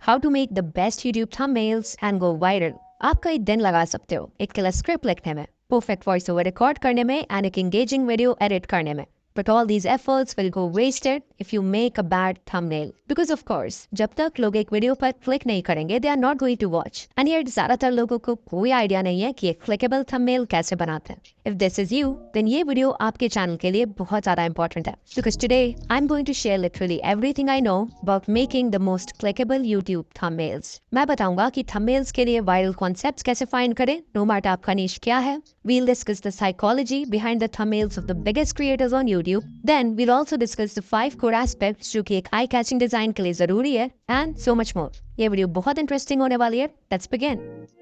how to make the best YouTube thumbnails and go viral. आप कई दिन लगा सकते हो एक क्लियर स्क्रिप्ट लिखने में, परफेक्ट वॉइस ओवर रिकॉर्ड करने में एंड एक एंगेजिंग वीडियो एडिट करने में. But all these efforts will go wasted if you make a bad thumbnail. Because of course, जब तक लोग एक वीडियो पर क्लिक नहीं करेंगे, they are not going to watch. And yet ज़्यादातर लोगों को कोई आइडिया नहीं है कि एक क्लिकेबल थंबनेल कैसे बनाते हैं. If this is you, then ये वीडियो आपके चैनल के लिए बहुत ज़्यादा important है. Because today, I'm going to share literally everything I know about making the most clickable YouTube thumbnails. मैं बताऊंगा कि thumbnails के लिए viral concepts कैसे find करें, no matter आपका niche क्या है. We'll discuss the psychology behind the thumbnails of the biggest creators on YouTube. Then we'll also discuss the 5 core aspects जो कि एक eye-catching design के लिए जरूरी है and so much more. ये वीडियो बहुत इंटरेस्टिंग होने वाली है. Let's begin.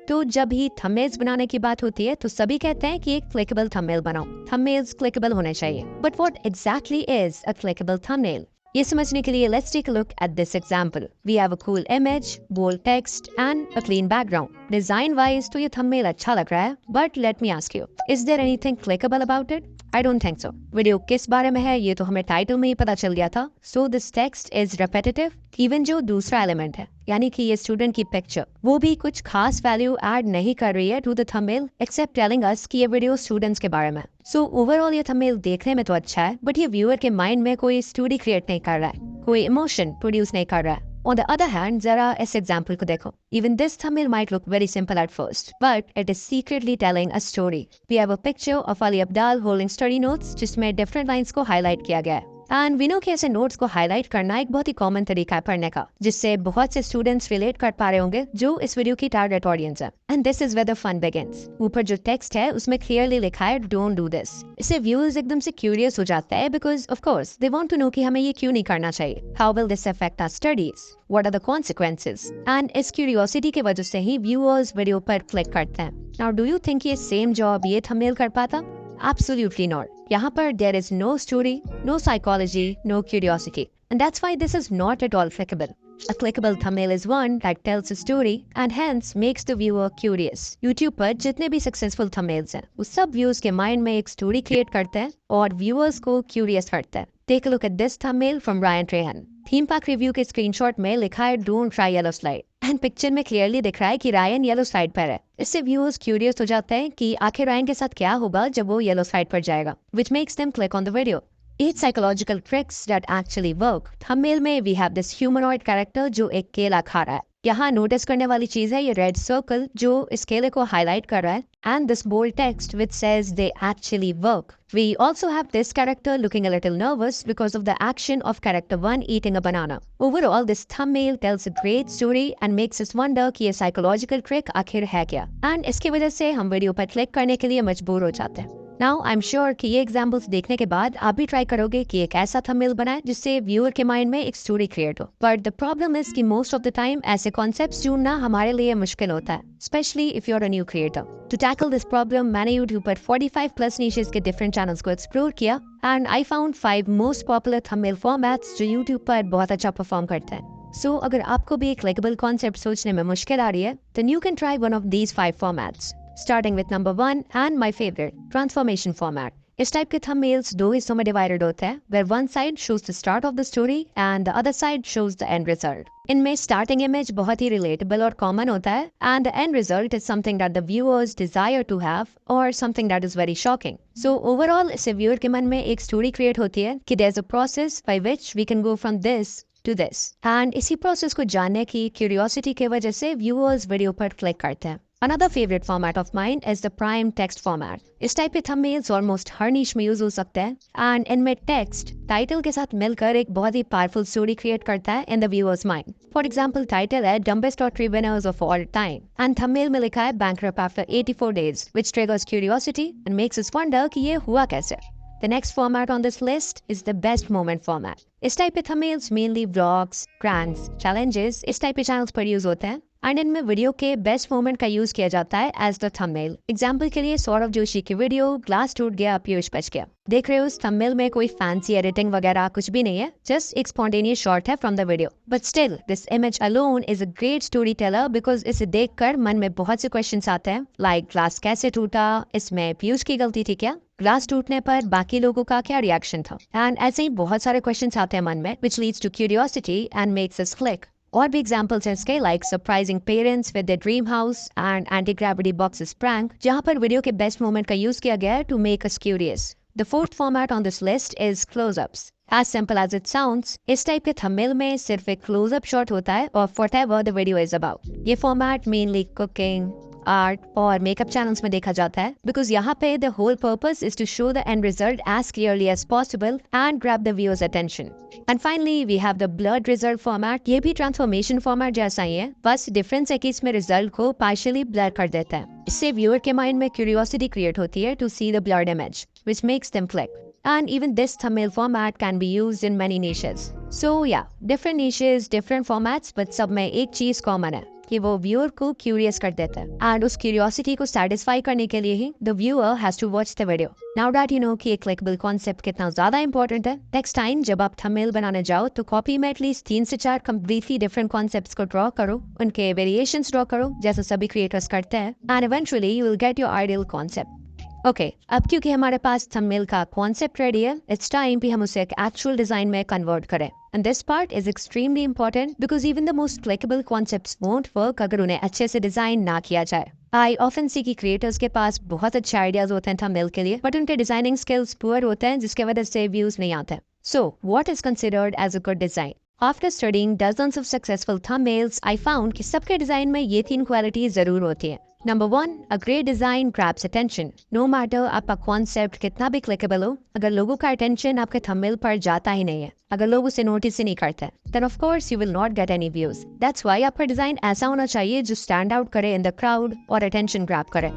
तो जब भी थंबनेल्स बनाने की बात होती है तो सभी कहते हैं कि एक क्लिकेबल थंबनेल बनाओ. थंबनेल्स क्लिकेबल होने चाहिए. But what exactly is a clickable thumbnail? ये समझने के लिए let's take a look at this example. We have a cool image, bold text and a clean background. Design wise तो ये thumbnail अच्छा लग रहा है, but let me ask you, is there anything clickable about it? I don't think so. Video किस बारे में है ये तो हमें टाइटल में ही पता चल गया था. So this text is repetitive. Even जो दूसरा एलिमेंट है यानी कि ये स्टूडेंट की पिक्चर वो भी कुछ खास वैल्यू ऐड नहीं कर रही है to the thumbnail except telling us कि ये वीडियो स्टूडेंट्स के बारे में. सो ओवरऑल ये थंबनेल देखने में तो अच्छा है बट ये व्यूअर के माइंड में कोई स्टोरी क्रिएट नहीं कर रहा है, कोई इमोशन प्रोड्यूस नहीं कर रहा है. On the other hand, जरा इस एग्जाम्पल को देखो. Even this thumbnail might look very simple at first, but it is secretly telling a story. We have a picture of Ali Abdaal holding study notes जिसमें different lines को highlight किया गया है. And we know कि ऐसे notes को highlight करना एक बहुत ही कॉमन तरीका है पढ़ने का, जिससे बहुत से स्टूडेंट्स रिलेट कर पा रहे होंगे जो इस वीडियो की टारगेट ऑडियंस है. And this is where the fun begins. ऊपर जो टेक्स्ट है उसमें क्लियरली लिखा है डोंट डू दिस. इससे व्यूअर्स एकदम से क्यूरियस हो जाता है because of course they want to know कि हमें ये क्यों नहीं करना चाहिए. How will this affect our studies? What are the consequences? And इस क्यूरियोसिटी की वजह से ही व्यूअर्स वीडियो पर क्लिक करते हैं. नाउ डू यू थिंक ये सेम जॉब ये थंबनेल कर पाता? Absolutely not. यहाँ पर there is no story, no psychology, no curiosity. And that's why this is not at all clickable. A clickable thumbnail is one that tells a story and hence makes the viewer curious. YouTube पर जितने भी successful thumbnails हैं, वो सब views के mind में एक story create करते हैं और viewers को curious करते हैं. Take a look at this thumbnail from Ryan Trahan. Theme park review के स्क्रीनशॉट में लिखा है don't try yellow slide and picture में क्लियरली दिख रहा है कि रायन येलो स्लाइड पर है. इससे व्यूअर्स क्यूरियस हो जाते हैं कि आखिर रायन के साथ क्या होगा जब वो येलो स्लाइड पर जाएगा, which makes them click on the video. 8 psychological tricks that actually work. Thumbnail में we have this humanoid character जो एक केला खा रहा है. यहाँ नोटिस करने वाली चीज है ये रेड सर्कल जो इस केले को हाईलाइट कर रहा है and this bold text which says they actually work. We also have this character looking a little nervous because of the action of character 1 eating a banana. Overall, this thumbnail tells a great story and makes us wonder कि ये psychological trick आखिर है क्या. And इसकी वजह से हम video पर क्लिक करने के लिए मजबूर हो जाते हैं. Now, I'm sure कि ये एग्जाम्पल्स देखने के बाद आप भी ट्राई करोगे कि एक ऐसा थंबनेल बनाए जिससे व्यूअर के माइंड में एक स्टोरी क्रिएट हो. बट द प्रॉब्लम इज कि मोस्ट ऑफ द टाइम ऐसे कॉन्सेप्ट्स ढूंढना हमारे लिए मुश्किल होता है, specially if you are a new creator. To tackle this problem मैंने यूट्यूब पर 45 प्लस नीशेस के डिफरेंट चैनल्स को एक्सप्लोर किया and I found 5 most popular thumbnail formats जो यूट्यूब पर बहुत अच्छा परफॉर्म करते हैं. सो अगर आपको भी एक क्लिकेबल कॉन्सेप्ट सोचने में मुश्किल आ रही है then you can try one of these 5 formats. Starting with number 1 and my favorite, transformation format. इस टाइप के thumbnails 2 हिस्सों में divided होते हैं where one side shows the start of the story and the other side shows the end result. इनमें starting image बहुत ही relatable और common होता है and the end result is something that the viewers desire to have or something that is very shocking. So overall इससे viewer के मन में एक story create होती है कि there's a process by which we can go from this to this. And इसी process को जानने की curiosity के वजह से viewers video पर click करते हैं. Another favorite format of mine is the prime text format. इस टाइप के thumbnails almost हर niche में यूज हो सकते हैं and इनमें text title के साथ मिलकर एक बहुत ही powerful story create करता है in the viewer's mind. For example, title है dumbest lottery winners of all time and thumbnail में लिखा है bankrupt after 84 days, which triggers curiosity and makes us wonder कि ये हुआ कैसे. The next format on this list is the best moment format. इस type के thumbnails mainly vlogs, pranks, challenges इस टाइप के channels पर यूज होते हैं एंड इनमें वीडियो के बेस्ट मोमेंट का यूज किया जाता है एज द थंबनेल. एग्जाम्पल के लिए सौरभ जोशी की वीडियो ग्लास टूट गया पीयूष बच गया. देख रहे हो इस थंबनेल में कोई फैंसी एडिटिंग वगैरह कुछ भी नहीं है, जस्ट एक स्पॉन्टेनियस शॉट है from the video. But still this image alone is a great story teller because इसे देखकर मन में बहुत से क्वेश्चंस आते हैं लाइक ग्लास कैसे टूटा, इसमें पीयूष की गलती थी क्या, ग्लास टूटने पर बाकी लोगों का क्या रिएक्शन था. एंड ऐसे ही बहुत सारे क्वेश्चंस आते हैं मन में which leads to curiosity and makes us click. और भी एग्जाम्पल्स हैं इसके, like surprising parents with the dream house and anti gravity boxes prank, जहां पर वीडियो के बेस्ट मोमेंट का यूज किया गया है to make us curious. The fourth format on this list is close ups. As simple as it sounds, इस type के thumbnail में सिर्फ एक क्लोजअप शॉट होता है और whatever the video is about। ये फॉर्मेट मेनली कुकिंग, आर्ट और मेकअप चैनल्स में देखा जाता है, बिकॉज यहाँ पे the whole purpose is to show the end result as clearly as possible and grab the viewers attention. And finally we have the blurred result format. ये भी transformation format जैसा ही है, बस डिफरेंस है कि इसमें रिजल्ट को पार्शियली ब्लर कर देता है। इससे व्यूअर के माइंड में क्यूरियोसिटी क्रिएट होती है to see the blurred image which makes them click. And even this thumbnail format can be used in many niches. So yeah, different niches, different formats, but सब में एक चीज common है कि वो व्यूअर को क्यूरियस कर देता है, एंड उस क्यूरियोसिटी को सेटिस्फाई करने के लिए ही the viewer has to watch the video. Now that you know कि एक क्लिकेबल कॉन्सेप्ट कितना ज्यादा इंपॉर्टेंट है, नेक्स्ट टाइम जब आप थंबनेल बनाने जाओ तो कॉपी में एटलीस्ट 3 से 4 कंप्लीटली डिफरेंट कॉन्सेप्ट्स को ड्रॉ करो, उनके वेरिएशंस ड्रॉ करो जैसे सभी क्रिएटर्स करते हैं, and eventually you will get your ideal concept. Okay, अब क्योंकि हमारे पास थंबनेल का कॉन्सेप्ट रेडी है, इट्स टाइम भी हम उसे एक एक्चुअल डिजाइन में कन्वर्ट करें। And this part is extremely important because even the most clickable concepts won't work अगर उन्हें अच्छे से डिजाइन ना किया जाए। आई ऑफन सी कि क्रिएटर्स के पास बहुत अच्छे आइडियाज होते हैं थंबनेल के लिए, बट उनके डिजाइनिंग स्किल्स पुअर होते हैं, जिसके वजह से व्यूज नहीं आते। So what is considered as a good design? After studying dozens of successful thumbnails, I found कि सबके डिजाइन में ये 3 क्वालिटीज जरूर होती हैं। Number 1, a great design grabs attention. No matter आपका कॉन्सेप्ट कितना भी क्लिकेबल हो, अगर लोगों का अटेंशन आपके थंबनेल पर जाता ही नहीं है, अगर लोग उसे नोटिस ही नहीं करते, then of course you will not get any views. That's why आपका डिजाइन ऐसा होना चाहिए जो स्टैंड आउट करे in the crowd और अटेंशन ग्रैब करे।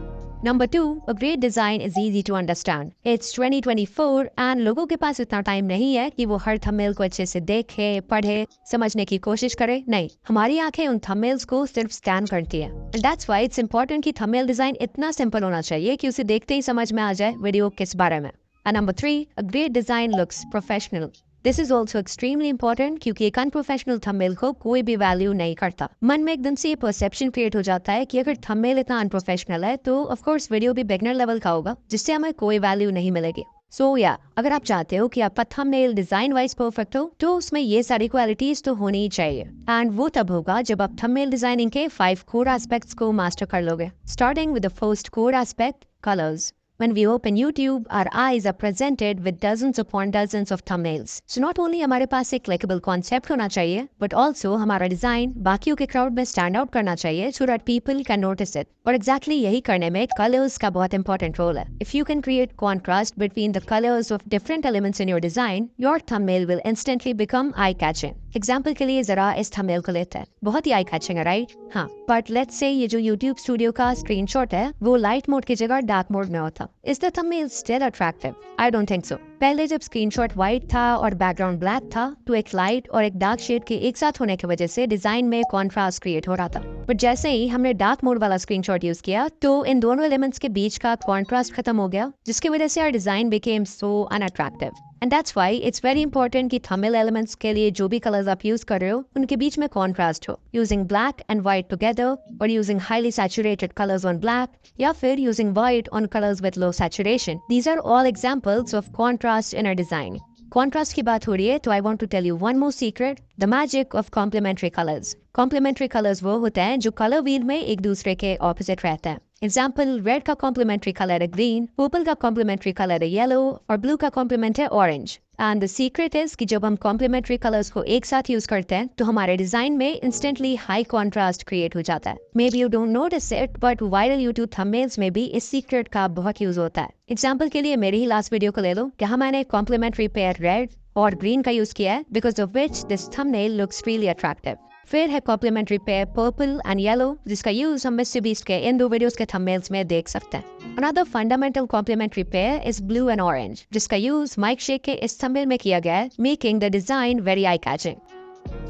Number 2, a great design is easy to understand. It's 2024 and लोगों के पास इतना टाइम नहीं है कि वो हर थंबनेल को अच्छे से देखे, पढ़े, समझने की कोशिश करे। नहीं, हमारी आंखें उन थंबनेल्स को सिर्फ स्कैन करती है। And that's why it's important कि थंबनेल डिजाइन इतना सिंपल होना चाहिए कि उसे देखते ही समझ में आ जाए वीडियो किस बारे में। And number 3, a great design looks professional. This is also extremely important क्योंकि एक अनप्रोफेशनल थंबनेल को कोई भी वैल्यू नहीं करता। मन में एकदम से ये परसेप्शन क्रिएट हो जाता है कि अगर थंबनेल इतना अनप्रोफेशनल है तो ऑफ कोर्स वीडियो भी बिगनर लेवल का होगा, जिससे हमें कोई वैल्यू नहीं मिलेगी। सो या अगर आप चाहते हो कि आपका थंबनेल डिजाइन वाइज परफेक्ट हो तो उसमें ये सारी क्वालिटीज तो होनी ही चाहिए, एंड वो तब होगा जब आप थंबनेल डिजाइनिंग के 5 कोर एस्पेक्ट्स को मास्टर कर लोगे। Starting with the first core aspect, colours. When we open YouTube, our eyes are presented with dozens upon dozens of thumbnails. So not only हमारे पास एक clickable concept होना चाहिए, but also हमारा design बाकियों के crowd में stand out करना चाहिए so that people can notice it. और exactly यही करने में colors का बहुत important role है. If you can create contrast between the colors of different elements in your design, your thumbnail will instantly become eye-catching. Example के लिए जरा इस thumbnail को लेते हैं, बहुत ही eye-catching है, right? हाँ, but let's say ये जो YouTube Studio का screenshot है, वो light mode की जगह dark mode में होता। Is the thumbnail still attractive? I don't think so. पहले जब स्क्रीनशॉट व्हाइट था और बैकग्राउंड ब्लैक था तो एक लाइट और एक डार्क शेड के एक साथ होने की वजह से डिजाइन में कॉन्ट्रास्ट क्रिएट हो रहा था, बट जैसे ही हमने डार्क मोड वाला स्क्रीनशॉट यूज किया तो इन दोनों एलिमेंट्स के बीच का कॉन्ट्रास्ट खत्म हो गया, जिसकी वजह से our design became so unattractive. And that's why it's very important कि थंबनेल एलिमेंट्स के लिए जो भी कलर्स आप यूज कर रहे हो उनके बीच में कॉन्ट्रास्ट हो, using black and white together और using highly saturated colours on black या फिर using white on colours with low saturation. These are all examples of contrast in a design. Contrast की बात हो रही है तो I want to tell you one more secret, the magic of complementary colours. Complementary colours वो होते हैं जो कलर व्हील में एक दूसरे के ऑपोजिट रहते हैं। एग्जाम्पल, रेड का कॉम्प्लीमेंट्री कलर है ग्रीन, पर्पल का कॉम्प्लीमेंट्री कलर है येलो और ब्लू का कॉम्प्लीमेंट है orange. And the secret is कि जब हम कॉम्प्लीमेंट्री कलर्स को एक साथ यूज करते हैं तो हमारे डिजाइन में इंस्टेंटली हाई कॉन्ट्रास्ट क्रिएट हो जाता है। May be you don't notice it but viral YouTube thumbnails में भी इस सीक्रेट का बहुत यूज होता है। एग्जाम्पल के लिए मेरी ही लास्ट वीडियो को ले लो, क्या मैंने कॉम्प्लीमेंट्री पेयर रेड और ग्रीन का यूज किया है, because of which this thumbnail looks really attractive. फिर है complementary pair purple and yellow, जिसका यूज हम मिस्टर बीस्ट के इन 2 वीडियोस के थंबनेल्स में देख सकते हैं। Another fundamental complementary pair is blue and orange, जिसका यूज माइक शेक के इस थंबनेल में किया गया है, making the design very eye-catching.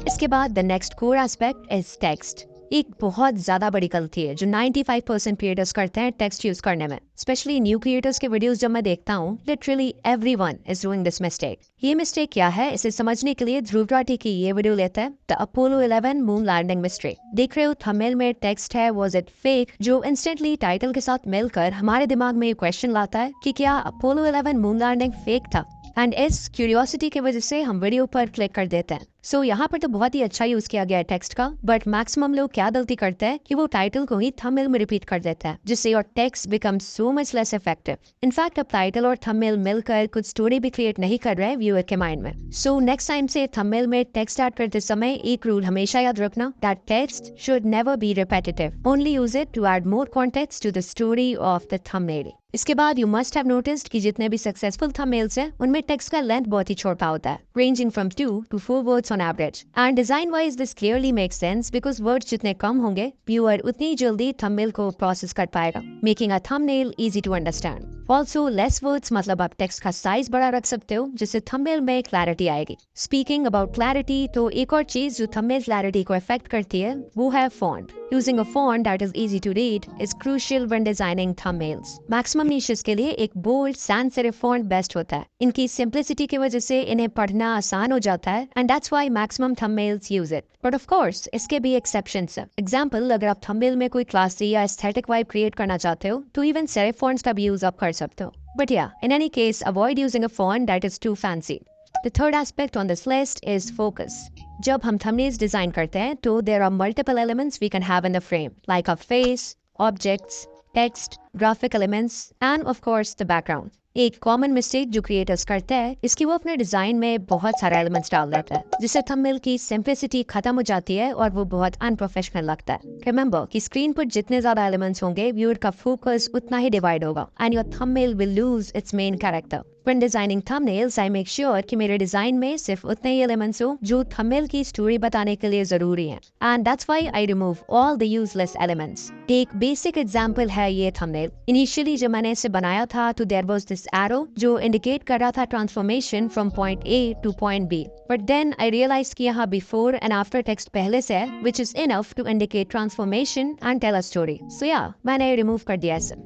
इसके बाद the next core aspect is text. एक बहुत ज्यादा बड़ी गलती है जो 95% क्रिएटर्स करते हैं टेक्स्ट यूज करने में। स्पेशली न्यू क्रिएटर्स के वीडियोस जब मैं देखता हूँ, literally everyone is doing this mistake. ये मिस्टेक क्या है, इसे समझने के लिए ध्रुव राठी की ये वीडियो लेते हैं, the Apollo 11 moon landing mystery. देख रहे हो थंबनेल में टेक्स्ट है, वाज इट फेक, जो इंस्टेंटली टाइटल के साथ मिलकर हमारे दिमाग में ये क्वेश्चन लाता है कि क्या अपोलो 11 मून लैंडिंग फेक था। एंड इस क्यूरियोसिटी की वजह से हम वीडियो पर क्लिक कर देते हैं। सो यहाँ पर तो बहुत ही अच्छा यूज किया गया है टेक्स्ट का, बट मैक्सिमम लोग क्या गलती करते हैं कि वो टाइटल को ही थंबनेल में रिपीट कर देता है, जिससे your text become so much less effective. In fact अब टाइटल और थंबनेल मिलकर कुछ स्टोरी भी क्रिएट नहीं कर रहे हैं व्यूअर के माइंड में। सो नेक्स्ट टाइम से थंबनेल में टेक्स्ट ऐड करते समय एक रूल हमेशा याद रखना, that text should never be repetitive, only use it to add more context to the story of the thumbnail. इसके बाद यू मस्ट हैव नोटिस्ड कि जितने भी सक्सेसफुल थंबनेल्स हैं उनमें टेक्स्ट का लेंथ बहुत ही छोटा होता है, ranging from 2 to 4 words on average. And design wise this clearly makes sense because words जितने कम होंगे व्यूअर उतनी जल्दी थंबनेल को प्रोसेस कर पाएगा, making a thumbnail easy to understand. Also less words मतलब आप टेक्स्ट का साइज बड़ा रख सकते हो, जिससे थंबनेल में क्लैरिटी आएगी। स्पीकिंग अबाउट क्लैरिटी, तो एक और चीज जो थंबनेल क्लैरिटी को अफेक्ट करती है वो है font. Using a font that is easy to read is crucial when designing thumbnails. Maximum niches के लिए एक bold sans serif font best होता है। इनकी सिंप्लिसिटी की वजह से इन्हें पढ़ना आसान हो जाता है, and that's why maximum thumbnails use it. But of course इसके भी एक्सेप्शंस हैं। एग्जांपल, अगर आप थंबनेल में कोई क्लासी या एस्थेटिक वाइब क्रिएट करना चाहते हो तो इवन सेरिफ फॉन्ट्स का भी यूज आप कर सकते हो। But yeah, in any case, avoid using a font that is too fancy. The third aspect on this list is focus. जब हम thumbnails design करते हैं तो there are multiple elements we can have in the frame, like our face, objects, text, graphic elements, and of course the background. एक common mistake जो creators करते हैं इसकी वो अपने डिजाइन में बहुत सारे एलिमेंट्स डाल देते हैं, जिससे थंबनेल की सिंप्लिसिटी खत्म हो जाती है और वो बहुत अनप्रोफेशनल लगता है। रिमेंबर कि स्क्रीन पर जितने ज्यादा एलिमेंट्स होंगे व्यूअर का फोकस उतना ही डिवाइड होगा, and your thumbnail will lose its main character. When designing thumbnails, I make sure कि मेरे डिजाइन में सिर्फ उतने ही एलिमेंट्स हो जो थंबनेल की स्टोरी बताने के लिए जरूरी हैं, and that's why I remove all the useless elements. एक बेसिक एग्जांपल है ये थंबनेल। इनिशियली जब मैंने इसे बनाया था तो there was this arrow जो इंडिकेट कर रहा था transformation from point A to point B, but then I realized कि यहाँ बिफोर एंड आफ्टर टेक्स्ट पहले से है, which is enough to indicate transformation and tell a story. So yeah, मैंने रिमूव कर दिया इसे।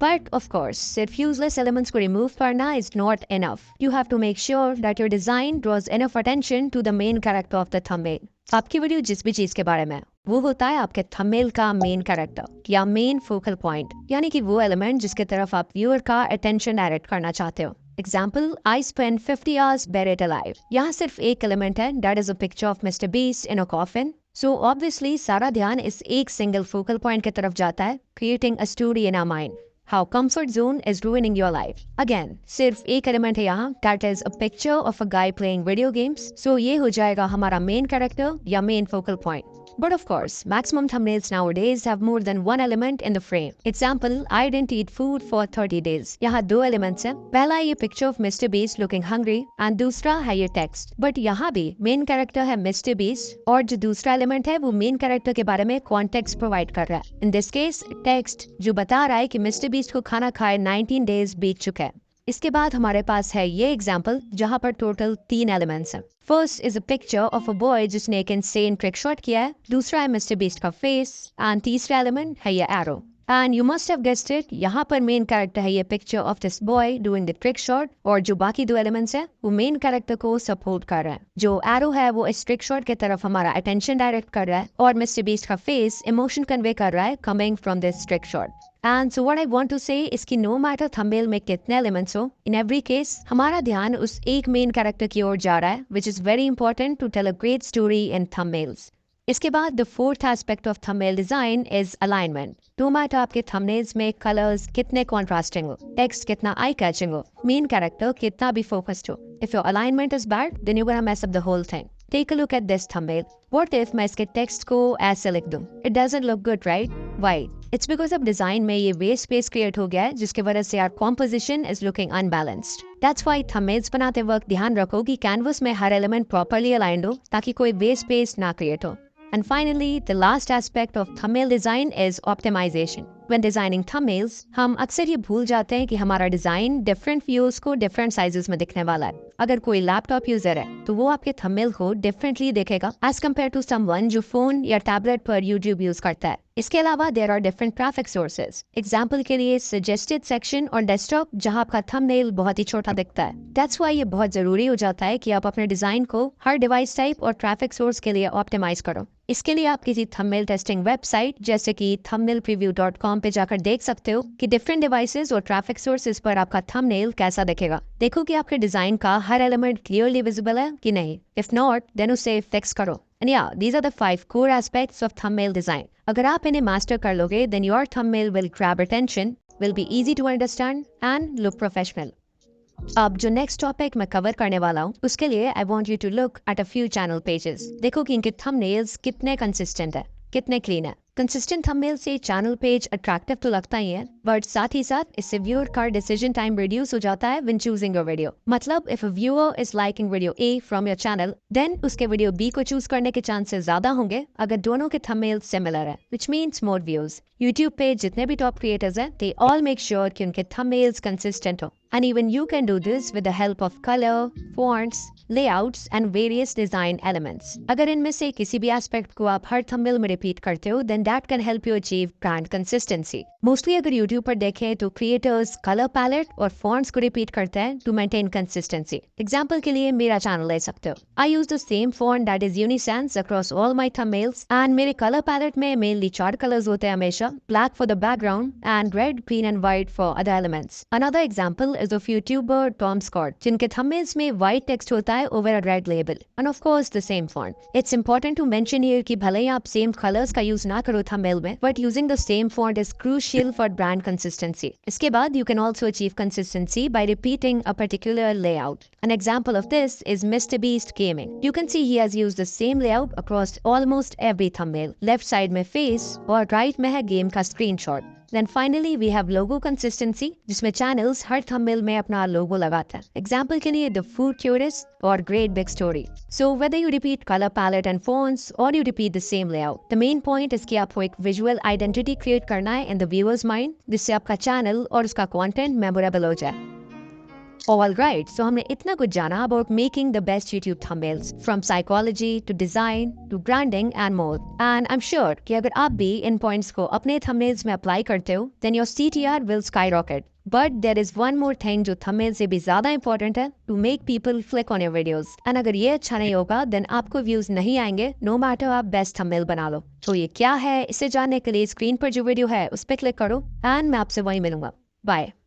But of course, सिर्फ useless elements को remove करना is not enough. You have to make sure that your design draws enough attention to the main character of the thumbnail. आपकी video जिस भी चीज के बारे में वो होता है आपके थंबनेल का मेन कैरेक्टर या मेन फोकल पॉइंट, यानी कि वो एलिमेंट जिसके तरफ आप व्यूअर का अटेंशन डायरेक्ट करना चाहते हो। Example, I spent 50 hours buried alive. यहाँ सिर्फ एक एलिमेंट है, that is a picture of Mr. Beast in a coffin. So obviously सारा ध्यान इस एक सिंगल फोकल पॉइंट की तरफ जाता है, creating a story in our mind. How comfort zone is ruining your life. Again, सिर्फ एक एलिमेंट है यहाँ, that is a picture of a guy playing video games. So ये हो जाएगा हमारा main character या main focal point. But of course, maximum thumbnails nowadays have more than one element in the frame. Example, I didn't eat food for 30 days. यहाँ दो elements हैं। पहला ये picture of Mr. Beast looking hungry and दूसरा है ये text. But यहाँ भी main character है Mr. Beast और जो दूसरा element है वो main character के बारे में context provide कर रहा है। In this case, text जो बता रहा है कि Mr. Beast को खाना खाए 19 days बीत चुका है। इसके बाद हमारे पास है ये एग्जाम्पल जहाँ पर टोटल 3 एलिमेंट्स हैं। First is a picture of a boy जिसने एक इंसेन ट्रिक शॉट किया है, दूसरा है मिस्टर बीस्ट का फेस, एंड तीसरा एलिमेंट है ये arrow. And you must have guessed it, यहाँ पर मेन कैरेक्टर है ये picture of this boy doing the trick shot, और जो बाकी दो एलिमेंट्स हैं वो मेन कैरेक्टर को सपोर्ट कर रहा है। जो एरो है वो इस ट्रिक शॉट की तरफ हमारा अटेंशन डायरेक्ट कर रहा है, और मिस्टर बीस्ट का फेस इमोशन कन्वे कर रहा है coming from this trick shot. And so what I want to say is कि no matter thumbnail में कितने elements हो, in every case हमारा ध्यान उस एक main character की ओर जा रहा है, which is very important to tell a great story in thumbnails. इसके बाद the fourth aspect of thumbnail design is alignment. No matter आपके thumbnails में colors कितने contrasting हो, text कितना eye catching हो, main character कितना भी focused हो, if your alignment is bad, then you're gonna mess up the whole thing. Take a look at this thumbnail. What if मैं इसके text को ऐसे लिख दूँ? It doesn't look good, right? Why? It's because अब design में ये waste space create हो गया है, जिसके वजह से our composition is looking unbalanced. That's why thumbnails बनाते वक्त ध्यान रखो कि canvas में हर element properly aligned हो, ताकि कोई waste space ना create हो। And finally, the last aspect of thumbnail design is optimization. When designing thumbnails, हम अक्सर ये भूल जाते हैं कि हमारा डिजाइन डिफरेंट व्यूज को डिफरेंट साइजेस में दिखने वाला है। अगर कोई लैपटॉप यूजर है तो वो आपके थंबनेल को डिफरेंटली देखेगा एज कम्पेयर टू समवन जो फोन या टैबलेट पर यूट्यूब यूज करता है। इसके अलावा there are different traffic sources. Example के लिए सजेस्टेड सेक्शन और डेस्कटॉप जहां आपका थंबनेल बहुत ही छोटा दिखता है। दैट्स व्हाई ये बहुत जरूरी हो जाता है कि आप अपने डिजाइन को हर डिवाइस टाइप और ट्रैफिक सोर्स के लिए ऑप्टिमाइज करो। इसके लिए आप किसी थंबनेल टेस्टिंग वेबसाइट जैसे कि thumbnailpreview.com पे जाकर देख सकते हो कि डिफरेंट डिवाइसेस और ट्रैफिक सोर्सेज पर आपका थंबनेल कैसा दिखेगा। देखो कि आपके डिजाइन का हर एलिमेंट क्लियरली विजिबल है कि नहीं। इफ नॉट देन उसे फिक्स करो। एंड या these are the 5 core aspects of thumbnail design. अगर आप इन्हें मास्टर कर लोगे then your thumbnail will grab attention, will be easy to understand and look professional. अब जो नेक्स्ट टॉपिक मैं कवर करने वाला हूँ उसके लिए I want you to look at a few channel pages. देखो कि इनके थंबनेल्स कितने कंसिस्टेंट है, कितने क्लीन है। कंसिस्टेंट थंबनेल से चैनल पेज अट्रैक्टिव तो लगता ही है, बट साथ ही साथ इससे व्यूअर का डिसीजन टाइम रिड्यूस हो जाता है व्हेन चूजिंग योर वीडियो। मतलब if a viewer is liking video A from your channel then उसके वीडियो बी को चूज करने के चांसेस ज्यादा होंगे अगर दोनों के थंबनेल सिमिलर है, which means more views. YouTube पे जितने भी टॉप क्रिएटर्स हैं दे ऑल मेक श्योर कि उनके थंबनेल्स कंसिस्टेंट हो। And even you can do this with the help of color, fonts, layouts and various design elements. अगर इनमें से किसी भी एस्पेक्ट को आप हर थंबनेल में रिपीट करते हो then that can help you achieve brand consistency. Mostly अगर YouTube पर देखें तो creators color palette और fonts को रिपीट करते हैं to maintain consistency. Example के लिए मेरा चैनल ले सकते हो। I use the same font that is Unisense across all my thumbnails and मेरे color palette में mainly 4 colors होते हैं हमेशा, black for the background and red, green and white for other elements. Another example is of YouTuber Tom Scott, जिनके thumbnails में white text होता है over a red label, and of course the same font. It's important to mention here कि भले ही आप same colors का use ना करो thumbnail में, but using the same font is crucial for brand consistency. इसके बाद you can also achieve consistency by repeating a particular layout. An example of this is MrBeast Gaming. You can see he has used the same layout across almost every thumbnail. Left side में face और right में है game का screenshot. Then finally we have logo consistency जिसमें channels हर thumbnail में अपना logo लगाता है। Example के लिए The Food Tourist और Great Big Story. So whether you repeat color palette and fonts or you repeat the same layout, the main point is कि आपको एक visual identity create करना है in the viewer's mind जिससे आपका channel और उसका content memorable हो जाए। Alright, so हमने इतना कुछ जाना about making the best YouTube thumbnails, from psychology to design to branding and more. And I'm sure कि अगर आप भी इन points को अपने thumbnails में apply करते हो, then your CTR will skyrocket. But there is one more thing जो thumbnail से भी ज़्यादा important है, to make people click on your videos. And अगर ये अच्छा नहीं होगा, then आपको views नहीं आएंगे, no matter आप best thumbnail बना लो। तो ये क्या है, इसे जानने के लिए स्क्रीन पर जो वीडियो है उस पर क्लिक करो, and मैं आपसे वहीं मिलूंगा। Bye.